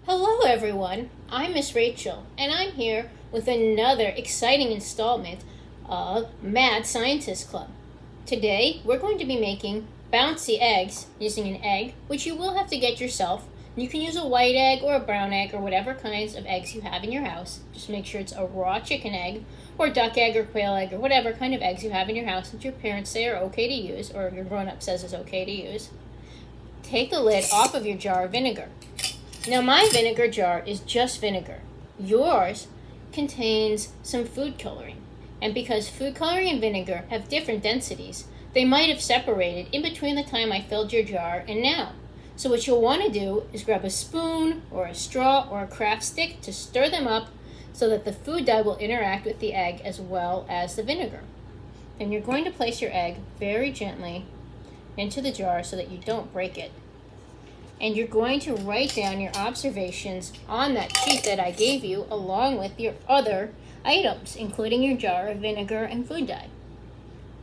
Hello everyone, I'm Miss Rachel, and I'm here with another exciting installment of Mad Scientist Club. Today, we're going to be making bouncy eggs using an egg, which you will have to get yourself. You can use a white egg or a brown egg or whatever kinds of eggs you have in your house. Just make sure it's a raw chicken egg or duck egg or quail egg or whatever kind of eggs you have in your house that your parents say are okay to use or your grown-up says is okay to use. Take the lid off of your jar of vinegar. Now my vinegar jar is just vinegar. Yours contains some food coloring. And because food coloring and vinegar have different densities, they might have separated in between the time I filled your jar and now. So what you'll want to do is grab a spoon or a straw or a craft stick to stir them up so that the food dye will interact with the egg as well as the vinegar. Then you're going to place your egg very gently into the jar so that you don't break it. And you're going to write down your observations on that sheet that I gave you along with your other items, including your jar of vinegar and food dye.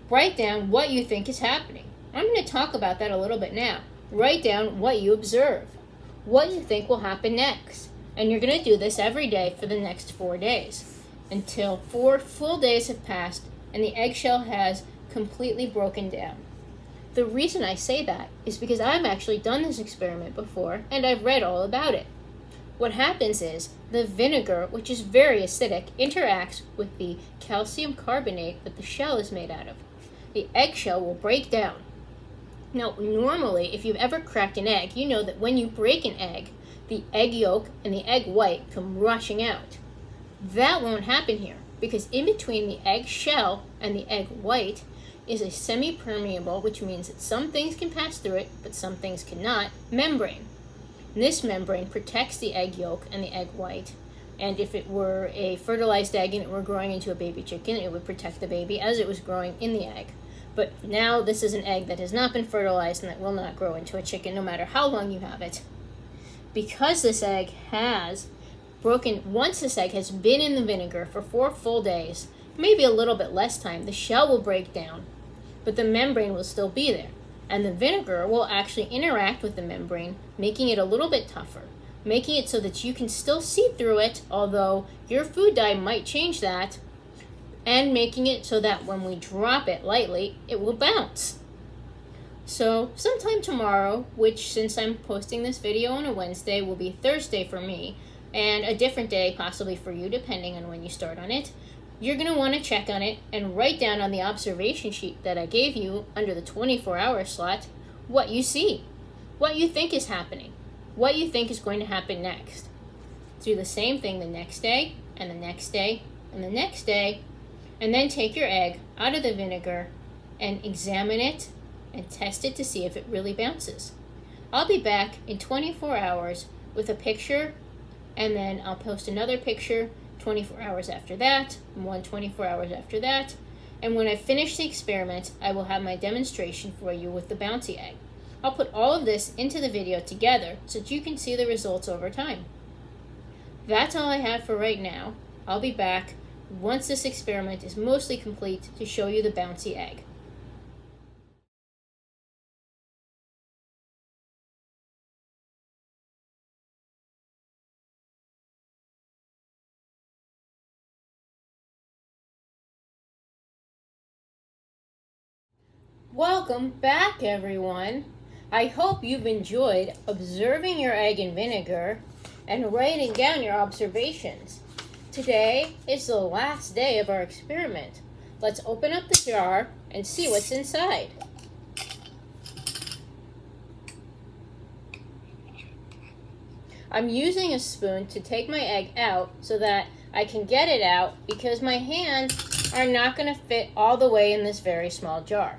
Write down what you think is happening. I'm going to talk about that a little bit now. Write down what you observe, what you think will happen next. And you're going to do this every day for the next 4 days until 4 full days have passed and the eggshell has completely broken down. The reason I say that is because I've actually done this experiment before and I've read all about it. What happens is the vinegar, which is very acidic, interacts with the calcium carbonate that the shell is made out of. The eggshell will break down. Now, normally, if you've ever cracked an egg, you know that when you break an egg, the egg yolk and the egg white come rushing out. That won't happen here because in between the egg shell and the egg white is a semi-permeable, which means that some things can pass through it, but some things cannot, membrane. And this membrane protects the egg yolk and the egg white. And if it were a fertilized egg and it were growing into a baby chicken, it would protect the baby as it was growing in the egg. But now this is an egg that has not been fertilized and that will not grow into a chicken no matter how long you have it. Because this egg has broken, once this egg has been in the vinegar for 4 full days, maybe a little bit less time, the shell will break down, but the membrane will still be there. And the vinegar will actually interact with the membrane, making it a little bit tougher, making it so that you can still see through it, although your food dye might change that, and making it so that when we drop it lightly, it will bounce. So sometime tomorrow, which since I'm posting this video on a Wednesday will be Thursday for me, and a different day possibly for you depending on when you start on it, you're going to want to check on it and write down on the observation sheet that I gave you under the 24-hour slot what you see, what you think is happening, what you think is going to happen next. Do the same thing the next day, and the next day, and the next day, and then take your egg out of the vinegar and examine it and test it to see if it really bounces. I'll be back in 24 hours with a picture, and then I'll post another picture 24 hours after that, and one 24 hours after that, and when I finish the experiment, I will have my demonstration for you with the bouncy egg. I'll put all of this into the video together so that you can see the results over time. That's all I have for right now. I'll be back once this experiment is mostly complete to show you the bouncy egg. Welcome back, everyone. I hope you've enjoyed observing your egg in vinegar and writing down your observations. Today is the last day of our experiment. Let's open up the jar and see what's inside. I'm using a spoon to take my egg out so that I can get it out because my hands are not going to fit all the way in this very small jar.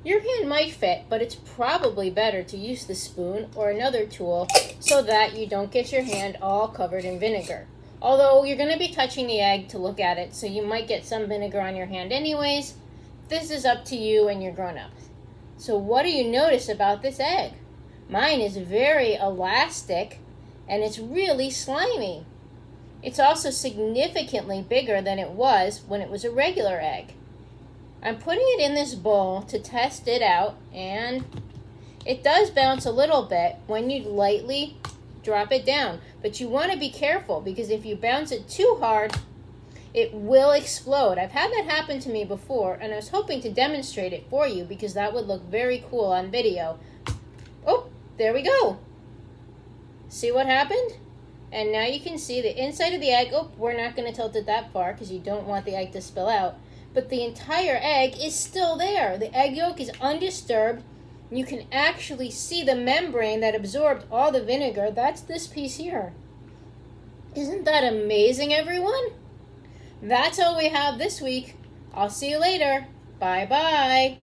Your hand might fit, but it's probably better to use the spoon or another tool so that you don't get your hand all covered in vinegar. Although you're going to be touching the egg to look at it, so you might get some vinegar on your hand anyways. This is up to you and your grown-ups. So what do you notice about this egg? Mine is very elastic and it's really slimy. It's also significantly bigger than it was when it was a regular egg. I'm putting it in this bowl to test it out, and it does bounce a little bit when you lightly drop it down. But you want to be careful because if you bounce it too hard, it will explode. I've had that happen to me before, and I was hoping to demonstrate it for you because that would look very cool on video. Oh, there we go. See what happened? And now you can see the inside of the egg. Oh, we're not going to tilt it that far because you don't want the egg to spill out. But the entire egg is still there. The egg yolk is undisturbed. You can actually see the membrane that absorbed all the vinegar. That's this piece here. Isn't that amazing, everyone? That's all we have this week. I'll see you later. Bye-bye.